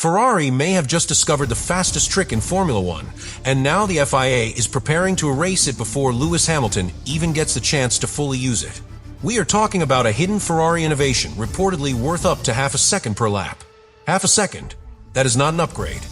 Ferrari may have just discovered the fastest trick in Formula One, and now the FIA is preparing to erase it before Lewis Hamilton even gets the chance to fully use it. We are talking about a hidden Ferrari innovation reportedly worth up to half a second per lap. Half a second? That is not an upgrade.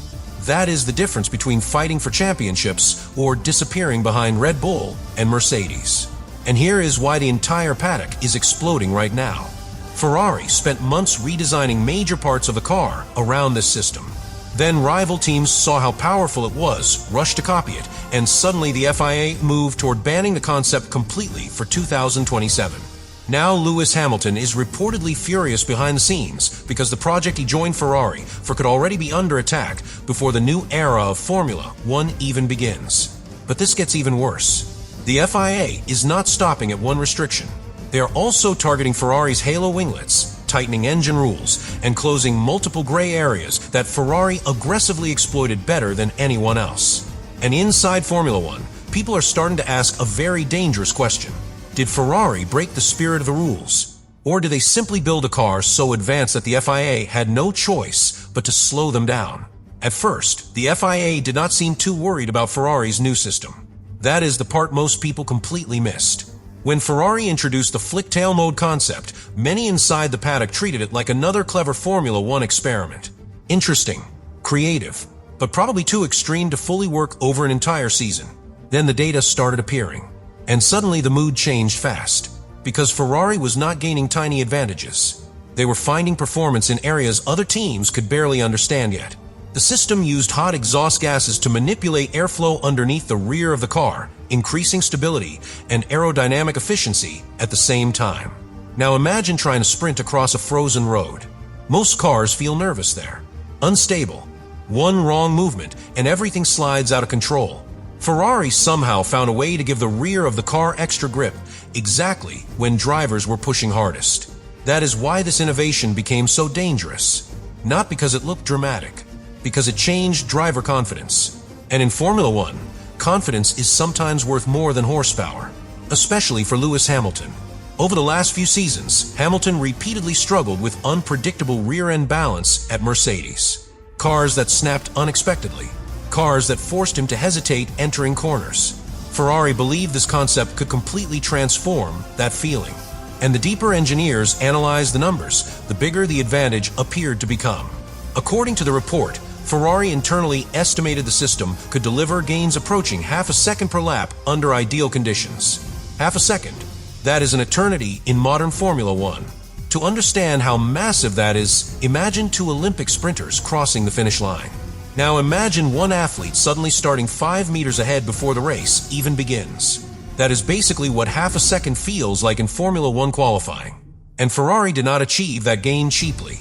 That is the difference between fighting for championships or disappearing behind Red Bull and Mercedes. And here is why the entire paddock is exploding right now. Ferrari spent months redesigning major parts of the car around this system. Then rival teams saw how powerful it was, rushed to copy it, and suddenly the FIA moved toward banning the concept completely for 2027. Now Lewis Hamilton is reportedly furious behind the scenes because the project he joined Ferrari for could already be under attack before the new era of Formula One even begins. But this gets even worse. The FIA is not stopping at one restriction. They are also targeting Ferrari's halo winglets, tightening engine rules, and closing multiple gray areas that Ferrari aggressively exploited better than anyone else. And inside Formula One, people are starting to ask a very dangerous question. Did Ferrari break the spirit of the rules? Or did they simply build a car so advanced that the FIA had no choice but to slow them down? At first, the FIA did not seem too worried about Ferrari's new system. That is the part most people completely missed. When Ferrari introduced the flick-tail mode concept, many inside the paddock treated it like another clever Formula One experiment. Interesting, creative, but probably too extreme to fully work over an entire season. Then the data started appearing, and suddenly the mood changed fast, because Ferrari was not gaining tiny advantages. They were finding performance in areas other teams could barely understand yet. The system used hot exhaust gases to manipulate airflow underneath the rear of the car, increasing stability and aerodynamic efficiency at the same time. Now imagine trying to sprint across a frozen road. Most cars feel nervous there. Unstable. One wrong movement and everything slides out of control. Ferrari somehow found a way to give the rear of the car extra grip, exactly when drivers were pushing hardest. That is why this innovation became so dangerous. Not because it looked dramatic, because it changed driver confidence. And in Formula One, confidence is sometimes worth more than horsepower, especially for Lewis Hamilton. Over the last few seasons, Hamilton repeatedly struggled with unpredictable rear-end balance at Mercedes. Cars that snapped unexpectedly. Cars that forced him to hesitate entering corners. Ferrari believed this concept could completely transform that feeling. And the deeper engineers analyzed the numbers, the bigger the advantage appeared to become. According to the report, Ferrari internally estimated the system could deliver gains approaching half a second per lap under ideal conditions. Half a second. That is an eternity in modern Formula One. To understand how massive that is, imagine two Olympic sprinters crossing the finish line. Now imagine one athlete suddenly starting 5 meters ahead before the race even begins. That is basically what half a second feels like in Formula One qualifying. And Ferrari did not achieve that gain cheaply.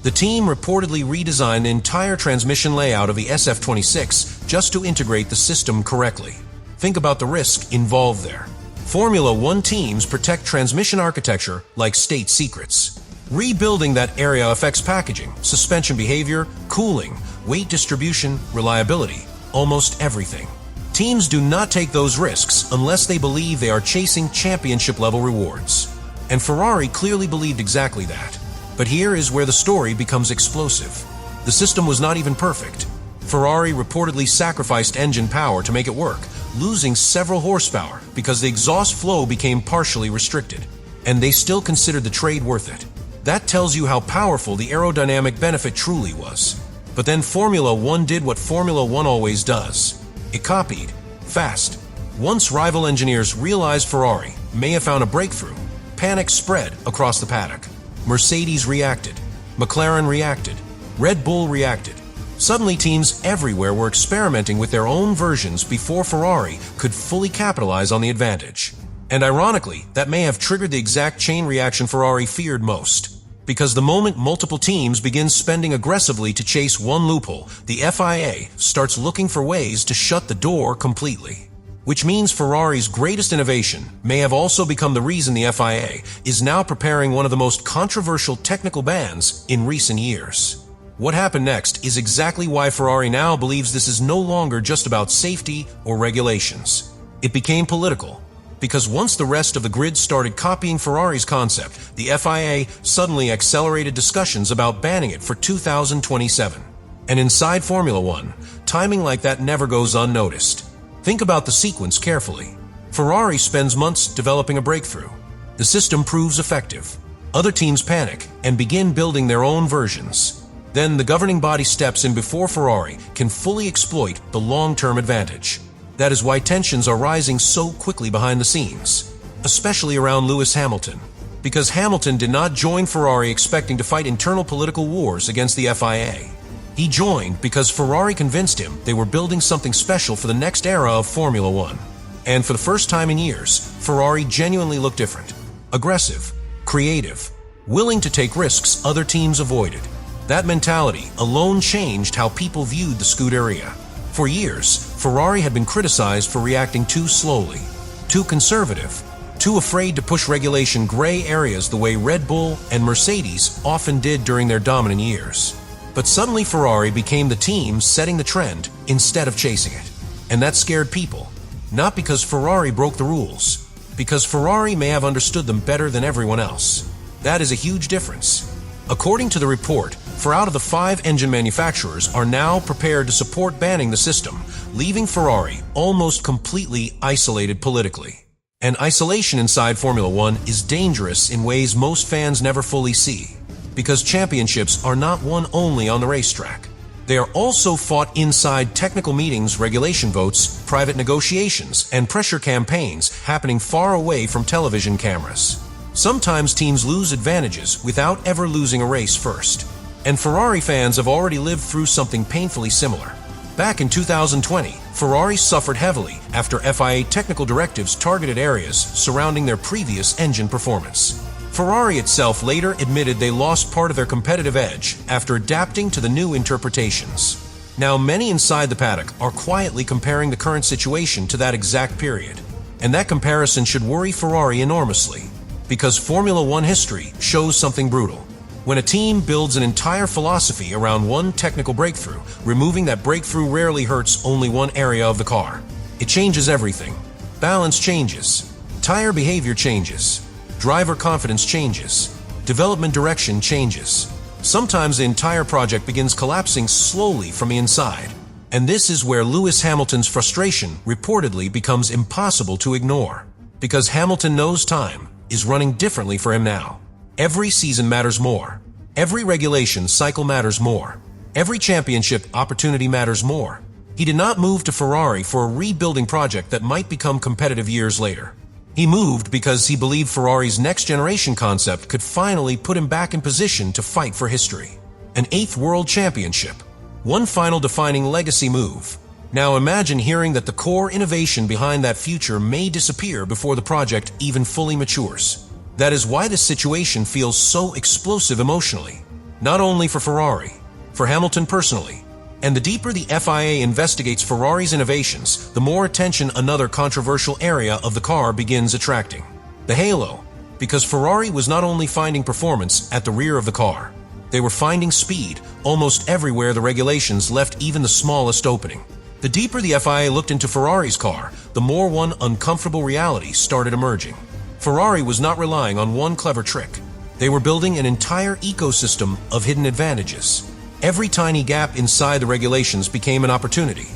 The team reportedly redesigned the entire transmission layout of the SF26 just to integrate the system correctly. Think about the risk involved there. Formula One teams protect transmission architecture like state secrets. Rebuilding that area affects packaging, suspension behavior, cooling, weight distribution, reliability, almost everything. Teams do not take those risks unless they believe they are chasing championship-level rewards. And Ferrari clearly believed exactly that. But here is where the story becomes explosive. The system was not even perfect. Ferrari reportedly sacrificed engine power to make it work, losing several horsepower because the exhaust flow became partially restricted. And they still considered the trade worth it. That tells you how powerful the aerodynamic benefit truly was. But then Formula One did what Formula One always does. It copied, fast. Once rival engineers realized Ferrari may have found a breakthrough, panic spread across the paddock. Mercedes reacted. McLaren reacted. Red Bull reacted. Suddenly teams everywhere were experimenting with their own versions before Ferrari could fully capitalize on the advantage. And ironically, that may have triggered the exact chain reaction Ferrari feared most. Because the moment multiple teams begin spending aggressively to chase one loophole, the FIA starts looking for ways to shut the door completely. Which means Ferrari's greatest innovation may have also become the reason the FIA is now preparing one of the most controversial technical bans in recent years. What happened next is exactly why Ferrari now believes this is no longer just about safety or regulations. It became political, because once the rest of the grid started copying Ferrari's concept, the FIA suddenly accelerated discussions about banning it for 2027. And inside Formula One, timing like that never goes unnoticed. Think about the sequence carefully. Ferrari spends months developing a breakthrough. The system proves effective. Other teams panic and begin building their own versions. Then the governing body steps in before Ferrari can fully exploit the long-term advantage. That is why tensions are rising so quickly behind the scenes, especially around Lewis Hamilton. Because Hamilton did not join Ferrari expecting to fight internal political wars against the FIA. He joined because Ferrari convinced him they were building something special for the next era of Formula One. And for the first time in years, Ferrari genuinely looked different. Aggressive, creative, willing to take risks other teams avoided. That mentality alone changed how people viewed the Scuderia. For years, Ferrari had been criticized for reacting too slowly, too conservative, too afraid to push regulation gray areas the way Red Bull and Mercedes often did during their dominant years. But suddenly Ferrari became the team setting the trend instead of chasing it. And that scared people. Not because Ferrari broke the rules, because Ferrari may have understood them better than everyone else. That is a huge difference. According to the report, 4 out of the 5 engine manufacturers are now prepared to support banning the system, leaving Ferrari almost completely isolated politically. And isolation inside Formula One is dangerous in ways most fans never fully see, because championships are not won only on the racetrack. They are also fought inside technical meetings, regulation votes, private negotiations, and pressure campaigns happening far away from television cameras. Sometimes teams lose advantages without ever losing a race first. And Ferrari fans have already lived through something painfully similar. Back in 2020, Ferrari suffered heavily after FIA technical directives targeted areas surrounding their previous engine performance. Ferrari itself later admitted they lost part of their competitive edge after adapting to the new interpretations. Now, many inside the paddock are quietly comparing the current situation to that exact period. And that comparison should worry Ferrari enormously, because Formula One history shows something brutal. When a team builds an entire philosophy around one technical breakthrough, removing that breakthrough rarely hurts only one area of the car. It changes everything. Balance changes. Tire behavior changes. Driver confidence changes. Development direction changes. Sometimes the entire project begins collapsing slowly from the inside. And this is where Lewis Hamilton's frustration reportedly becomes impossible to ignore. Because Hamilton knows time is running differently for him now. Every season matters more. Every regulation cycle matters more. Every championship opportunity matters more. He did not move to Ferrari for a rebuilding project that might become competitive years later. He moved because he believed Ferrari's next-generation concept could finally put him back in position to fight for history. An 8th world championship. One final defining legacy move. Now imagine hearing that the core innovation behind that future may disappear before the project even fully matures. That is why this situation feels so explosive emotionally. Not only for Ferrari, for Hamilton personally. And the deeper the FIA investigates Ferrari's innovations, the more attention another controversial area of the car begins attracting. The halo. Because Ferrari was not only finding performance at the rear of the car, they were finding speed almost everywhere the regulations left even the smallest opening. The deeper the FIA looked into Ferrari's car, the more one uncomfortable reality started emerging. Ferrari was not relying on one clever trick. They were building an entire ecosystem of hidden advantages. Every tiny gap inside the regulations became an opportunity.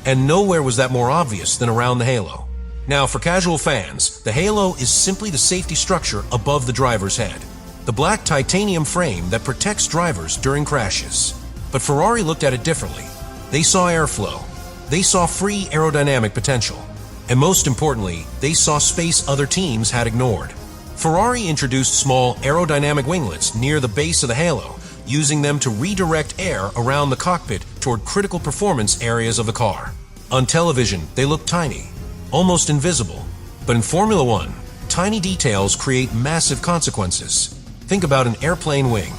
And nowhere was that more obvious than around the halo. Now, for casual fans, the halo is simply the safety structure above the driver's head. The black titanium frame that protects drivers during crashes. But Ferrari looked at it differently. They saw airflow. They saw free aerodynamic potential. And most importantly, they saw space other teams had ignored. Ferrari introduced small aerodynamic winglets near the base of the halo, using them to redirect air around the cockpit toward critical performance areas of the car. On television, they look tiny, almost invisible. But in Formula One, tiny details create massive consequences. Think about an airplane wing.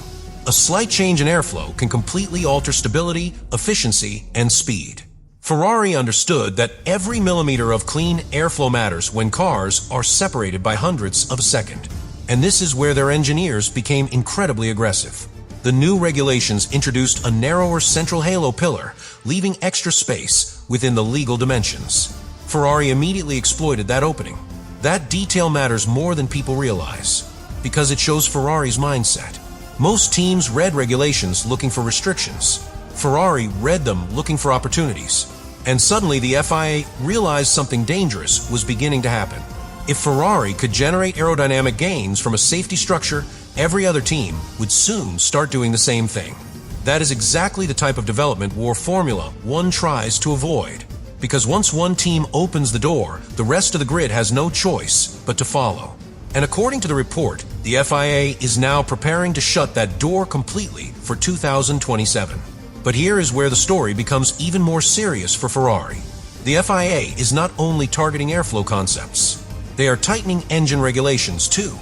A slight change in airflow can completely alter stability, efficiency, and speed. Ferrari understood that every millimeter of clean airflow matters when cars are separated by hundredths of a second. And this is where their engineers became incredibly aggressive. The new regulations introduced a narrower central halo pillar, leaving extra space within the legal dimensions. Ferrari immediately exploited that opening. That detail matters more than people realize, because it shows Ferrari's mindset. Most teams read regulations looking for restrictions. Ferrari read them looking for opportunities. And suddenly the FIA realized something dangerous was beginning to happen. If Ferrari could generate aerodynamic gains from a safety structure, every other team would soon start doing the same thing. That is exactly the type of development war Formula 1 tries to avoid. Because once one team opens the door, the rest of the grid has no choice but to follow. And according to the report, the FIA is now preparing to shut that door completely for 2027. But here is where the story becomes even more serious for Ferrari. The FIA is not only targeting airflow concepts, they are tightening engine regulations too.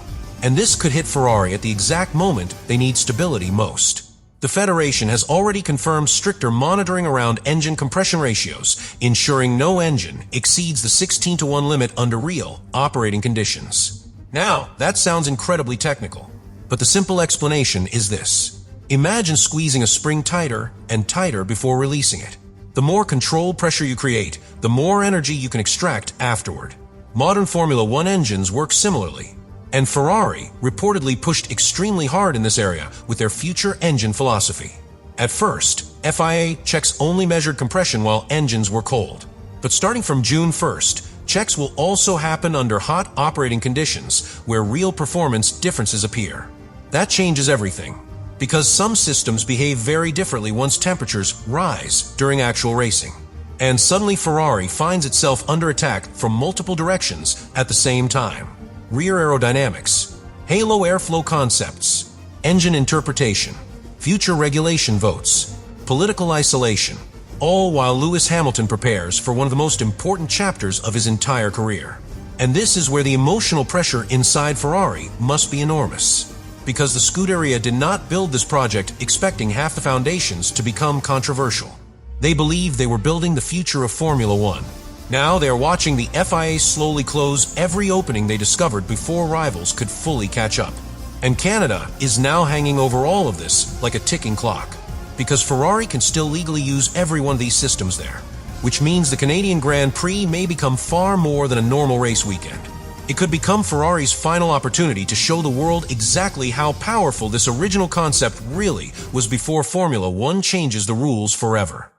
And this could hit Ferrari at the exact moment they need stability most. The Federation has already confirmed stricter monitoring around engine compression ratios, ensuring no engine exceeds the 16:1 limit under real operating conditions. Now, that sounds incredibly technical, but the simple explanation is this. Imagine squeezing a spring tighter and tighter before releasing it. The more controlled pressure you create, the more energy you can extract afterward. Modern Formula 1 engines work similarly. And Ferrari reportedly pushed extremely hard in this area with their future engine philosophy. At first, FIA checks only measured compression while engines were cold. But starting from June 1st, checks will also happen under hot operating conditions where real performance differences appear. That changes everything, because some systems behave very differently once temperatures rise during actual racing. And suddenly Ferrari finds itself under attack from multiple directions at the same time. Rear aerodynamics, halo airflow concepts, engine interpretation, future regulation votes, political isolation, all while Lewis Hamilton prepares for one of the most important chapters of his entire career. And this is where the emotional pressure inside Ferrari must be enormous, because the Scuderia did not build this project expecting half the foundations to become controversial. They believed they were building the future of Formula 1. Now they are watching the FIA slowly close every opening they discovered before rivals could fully catch up. And Canada is now hanging over all of this like a ticking clock, because Ferrari can still legally use every one of these systems there, which means the Canadian Grand Prix may become far more than a normal race weekend. It could become Ferrari's final opportunity to show the world exactly how powerful this original concept really was before Formula 1 changes the rules forever.